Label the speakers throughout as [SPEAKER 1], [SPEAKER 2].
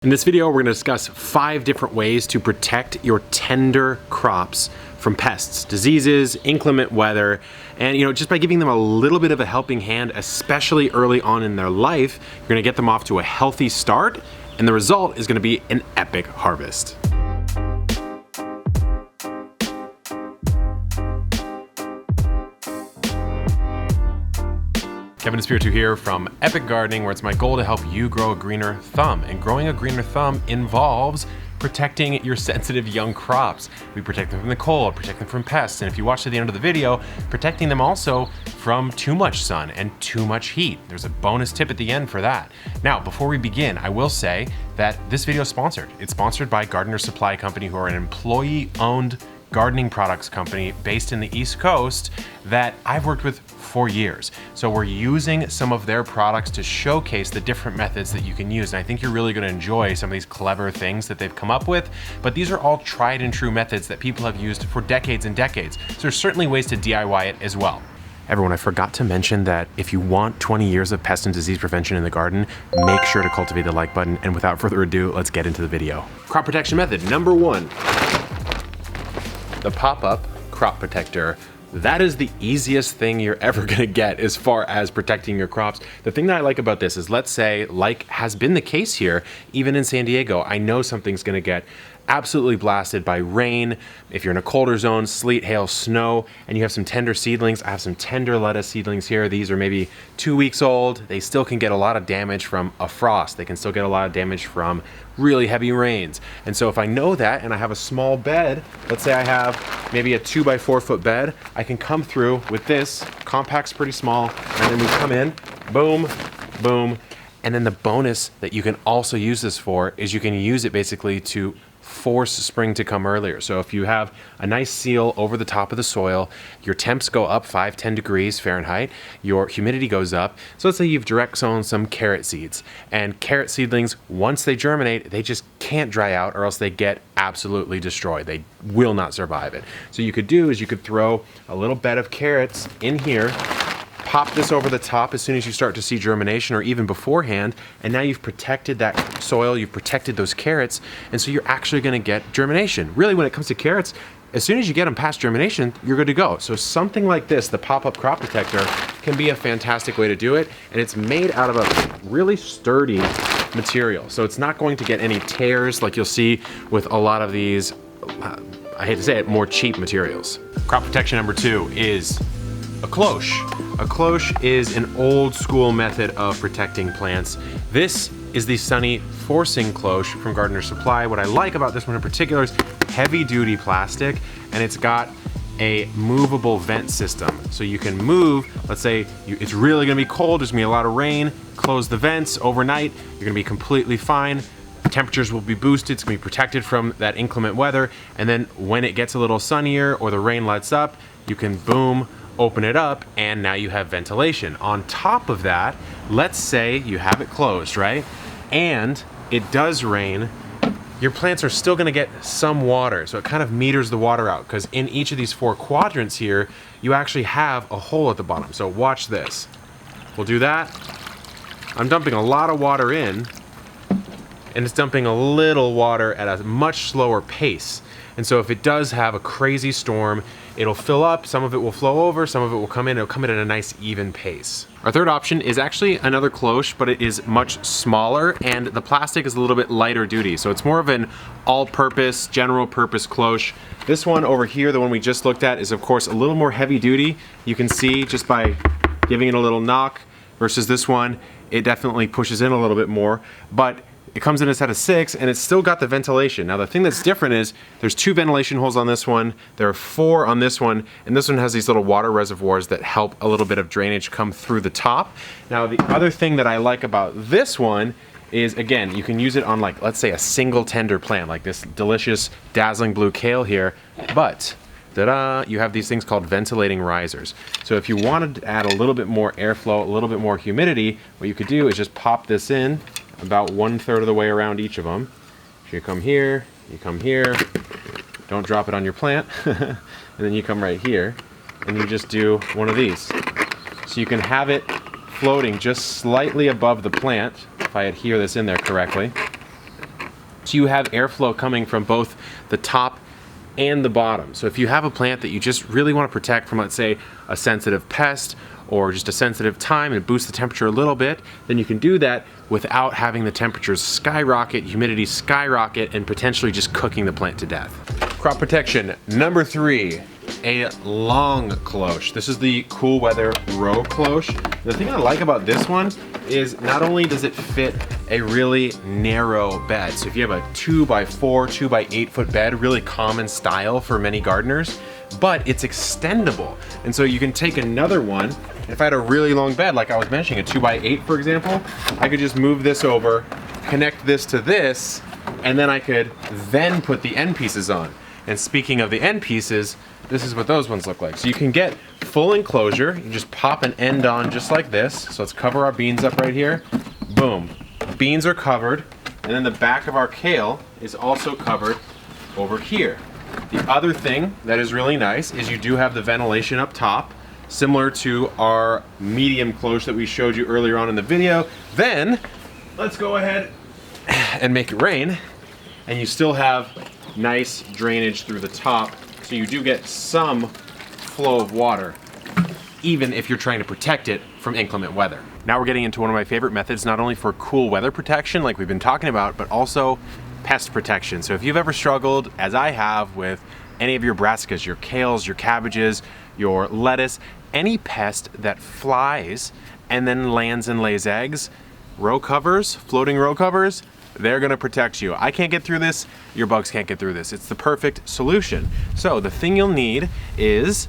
[SPEAKER 1] In this video, we're going to discuss 5 different ways to protect your tender crops from pests, diseases, inclement weather, and just by giving them a little bit of a helping hand, especially early on in their life, you're going to get them off to a healthy start, and the result is going to be an epic harvest. Kevin Espiritu here from Epic Gardening, where it's my goal to help you grow a greener thumb. And growing a greener thumb involves protecting your sensitive young crops. We protect them from the cold, protect them from pests, and if you watch to the end of the video, protecting them also from too much sun and too much heat. There's a bonus tip at the end for that. Now, before we begin, I will say that this video is sponsored. It's sponsored by Gardener Supply Company, who are an employee-owned gardening products company based in the East Coast that I've worked with for years. So we're using some of their products to showcase the different methods that you can use. And I think you're really going to enjoy some of these clever things that they've come up with, but these are all tried and true methods that people have used for decades and decades. So there's certainly ways to DIY it as well. Everyone, I forgot to mention that if you want 20 years of pest and disease prevention in the garden, make sure to cultivate the like button. And without further ado, let's get into the video. Crop protection method number 1. The pop-up crop protector. That is the easiest thing you're ever gonna get as far as protecting your crops. The thing that I like about this is, let's say, like has been the case here, even in San Diego, I know something's gonna get absolutely blasted by rain. If you're in a colder zone, sleet, hail, snow, and you have some tender seedlings. I have some tender lettuce seedlings here. These are maybe 2 weeks old. They still can get a lot of damage from a frost. They can still get a lot of damage from really heavy rains. And so if I know that and I have a small bed, let's say I have maybe a 2 by 4 foot bed, I can come through with this, compact's pretty small, and then we come in, boom, boom. And then the bonus that you can also use this for is you can use it basically to force spring to come earlier. So if you have a nice seal over the top of the soil, your temps go up 5-10 degrees Fahrenheit, your humidity goes up. So let's say you've direct sown some carrot seeds, and carrot seedlings, once they germinate, they just can't dry out or else they get absolutely destroyed. They will not survive it. So you could do is you could throw a little bed of carrots in here, pop this over the top as soon as you start to see germination or even beforehand, and now you've protected that soil, you've protected those carrots, and so you're actually gonna get germination. Really, when it comes to carrots, as soon as you get them past germination, you're good to go. So something like this, the pop-up crop protector, can be a fantastic way to do it, and it's made out of a really sturdy material. So it's not going to get any tears like you'll see with a lot of these, I hate to say it, more cheap materials. Crop protection number 2 is a cloche. A cloche is an old school method of protecting plants. This is the Sunny Forcing Cloche from Gardener Supply. What I like about this one in particular is heavy duty plastic, and it's got a movable vent system. So you can move, let's say it's really gonna be cold, there's gonna be a lot of rain, close the vents overnight, you're gonna be completely fine. Temperatures will be boosted, it's gonna be protected from that inclement weather, and then when it gets a little sunnier or the rain lets up, you can boom, open it up, and now you have ventilation. On top of that, let's say you have it closed, right? And it does rain, your plants are still gonna get some water, so it kind of meters the water out, because in each of these 4 quadrants here, you actually have a hole at the bottom. So watch this. We'll do that. I'm dumping a lot of water in, and it's dumping a little water at a much slower pace. And so if it does have a crazy storm, it'll fill up, some of it will flow over, some of it will come in, it'll come in at a nice even pace. Our third option is actually another cloche, but it is much smaller, and the plastic is a little bit lighter duty. So it's more of an all-purpose, general purpose cloche. This one over here, the one we just looked at, is of course a little more heavy duty. You can see just by giving it a little knock, versus this one, it definitely pushes in a little bit more, but it comes in a set of 6, and it's still got the ventilation. Now the thing that's different is there's 2 ventilation holes on this one, there are 4 on this one, and this one has these little water reservoirs that help a little bit of drainage come through the top. Now the other thing that I like about this one is, again, you can use it on, like, let's say a single tender plant, like this delicious dazzling blue kale here, but ta-da, you have these things called ventilating risers. So if you wanted to add a little bit more airflow, a little bit more humidity, what you could do is just pop this in about 1/3 of the way around each of them. So you come here, don't drop it on your plant, and then you come right here, and you just do one of these. So you can have it floating just slightly above the plant, if I adhere this in there correctly. So you have airflow coming from both the top and the bottom. So if you have a plant that you just really want to protect from, let's say, a sensitive pest or just a sensitive time and boost the temperature a little bit, then you can do that without having the temperatures skyrocket, humidity skyrocket, and potentially just cooking the plant to death. Crop protection number 3, a long cloche. This is the cool weather row cloche. The thing I like about this one is not only does it fit a really narrow bed, so if you have a 2x4, 2x8 foot bed, really common style for many gardeners, but it's extendable. And so you can take another one. If I had a really long bed, like I was mentioning, a 2x8 for example, I could just move this over, connect this to this, and then I could then put the end pieces on. And speaking of the end pieces, this is what those ones look like. So you can get full enclosure. You just pop an end on just like this. So let's cover our beans up right here. Boom. Beans are covered. And then the back of our kale is also covered over here. The other thing that is really nice is you do have the ventilation up top, similar to our medium cloche that we showed you earlier on in the video. Then let's go ahead and make it rain. And you still have nice drainage through the top, so you do get some flow of water, even if you're trying to protect it from inclement weather. Now we're getting into one of my favorite methods, not only for cool weather protection like we've been talking about, but also pest protection. So if you've ever struggled, as I have, with any of your brassicas, your kales, your cabbages, your lettuce, any pest that flies and then lands and lays eggs, row covers, floating row covers, they're gonna protect you. I can't get through this, your bugs can't get through this. It's the perfect solution. So the thing you'll need is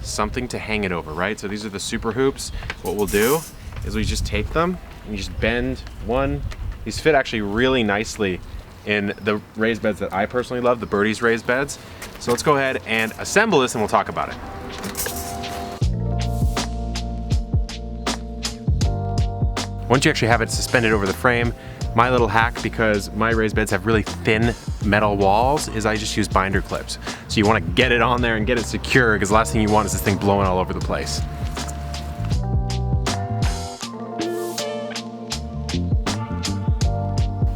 [SPEAKER 1] something to hang it over, right? So these are the super hoops. What we'll do is we just take them and you just bend one. These fit actually really nicely in the raised beds that I personally love, the Birdie's raised beds. So let's go ahead and assemble this and we'll talk about it. Once you actually have it suspended over the frame, my little hack, because my raised beds have really thin metal walls, is I just use binder clips. So you want to get it on there and get it secure, because the last thing you want is this thing blowing all over the place.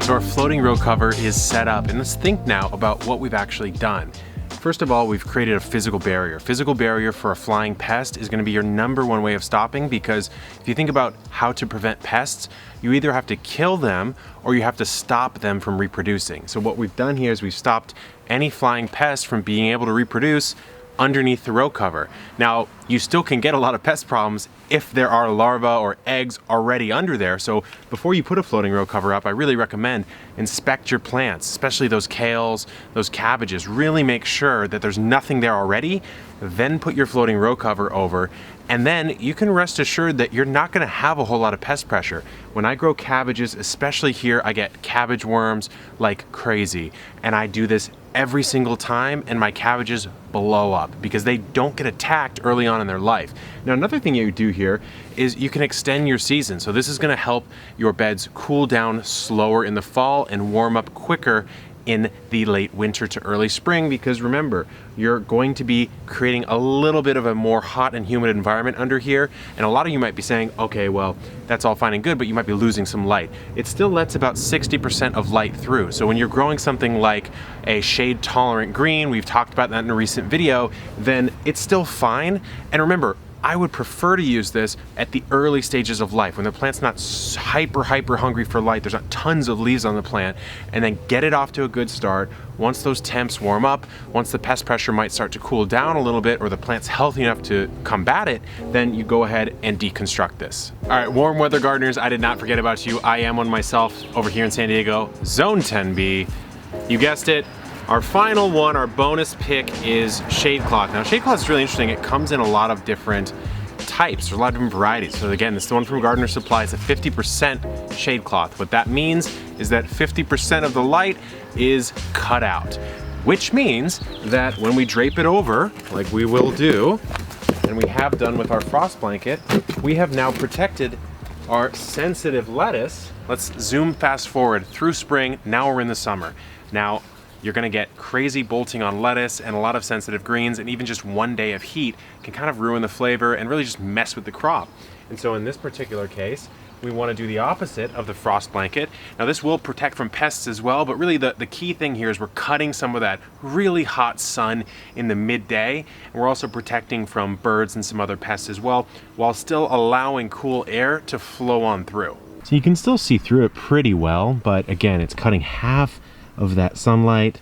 [SPEAKER 1] So our floating row cover is set up, and let's think now about what we've actually done. First of all, we've created a physical barrier. Physical barrier for a flying pest is going to be your #1 way of stopping, because if you think about how to prevent pests, you either have to kill them or you have to stop them from reproducing. So what we've done here is we've stopped any flying pest from being able to reproduce underneath the row cover. Now, you still can get a lot of pest problems if there are larvae or eggs already under there. So before you put a floating row cover up, I really recommend inspect your plants, especially those kales, those cabbages. Really make sure that there's nothing there already. Then put your floating row cover over, and then you can rest assured that you're not gonna have a whole lot of pest pressure. When I grow cabbages, especially here, I get cabbage worms like crazy. And I do this every single time, and my cabbages blow up because they don't get attacked early on in their life. Now, another thing you do here is you can extend your season. So this is gonna help your beds cool down slower in the fall and warm up quicker in the late winter to early spring, because remember, you're going to be creating a little bit of a more hot and humid environment under here. And a lot of you might be saying, okay, well, that's all fine and good, but you might be losing some light. It still lets about 60% of light through. So when you're growing something like a shade tolerant green, we've talked about that in a recent video, then it's still fine. And remember, I would prefer to use this at the early stages of life when the plant's not hyper hungry for light, there's not tons of leaves on the plant, and then get it off to a good start. Once those temps warm up, once the pest pressure might start to cool down a little bit, or the plant's healthy enough to combat it, then you go ahead and deconstruct this. All right, warm weather gardeners, I did not forget about you. I am one myself over here in San Diego, Zone 10B. You guessed it. Our final one, our bonus pick, is shade cloth. Now, shade cloth is really interesting. It comes in a lot of different types. There's a lot of different varieties. So again, this is the one from Gardener Supply. It's a 50% shade cloth. What that means is that 50% of the light is cut out, which means that when we drape it over, like we will do, and we have done with our frost blanket, we have now protected our sensitive lettuce. Let's zoom fast forward through spring. Now we're in the summer. Now, you're gonna get crazy bolting on lettuce and a lot of sensitive greens, and even just one day of heat can kind of ruin the flavor and really just mess with the crop. And so in this particular case, we want to do the opposite of the frost blanket. Now this will protect from pests as well, but really the key thing here is we're cutting some of that really hot sun in the midday, and we're also protecting from birds and some other pests as well, while still allowing cool air to flow on through. So you can still see through it pretty well, but again, it's cutting half of that sunlight,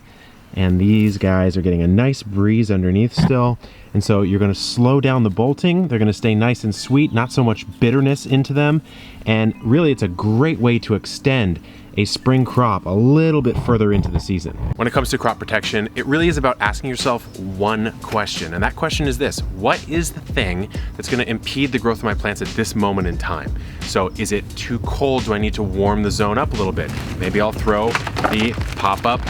[SPEAKER 1] and these guys are getting a nice breeze underneath still. And so you're going to slow down the bolting. They're going to stay nice and sweet, not so much bitterness into them. And really, it's a great way to extend a spring crop a little bit further into the season. When it comes to crop protection, it really is about asking yourself one question. And that question is this: what is the thing that's going to impede the growth of my plants at this moment in time? So is it too cold? Do I need to warm the zone up a little bit? Maybe I'll throw the pop-up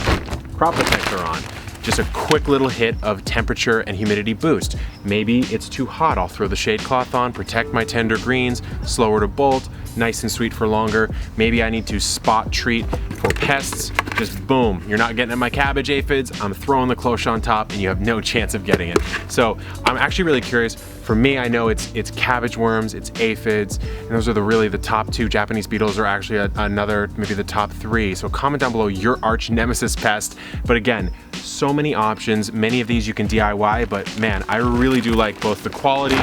[SPEAKER 1] crop protector on. Just a quick little hit of temperature and humidity boost. Maybe it's too hot, I'll throw the shade cloth on, protect my tender greens, slower to bolt, nice and sweet for longer. Maybe I need to spot treat for pests. Just boom, you're not getting at my cabbage aphids, I'm throwing the Cloche on top and you have no chance of getting it. So I'm actually really curious. For me, I know it's cabbage worms, it's aphids, and those are really the top two. Japanese beetles are actually another, maybe the top three. So comment down below your arch nemesis pest. But again, so many options. Many of these you can DIY, but man, I really do like both the quality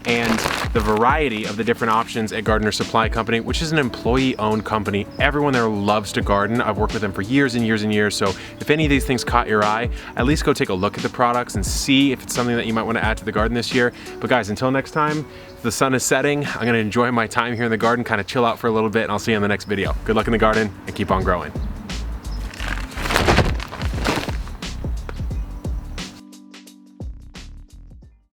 [SPEAKER 1] and the variety of the different options at Gardener Supply Company, which is an employee-owned company. Everyone there loves to garden. I've worked with them for years and years and years, so if any of these things caught your eye, at least go take a look at the products and see if it's something that you might want to add to the garden this year. But guys, until next time, the sun is setting. I'm gonna enjoy my time here in the garden, kind of chill out for a little bit, and I'll see you in the next video. Good luck in the garden, and keep on growing.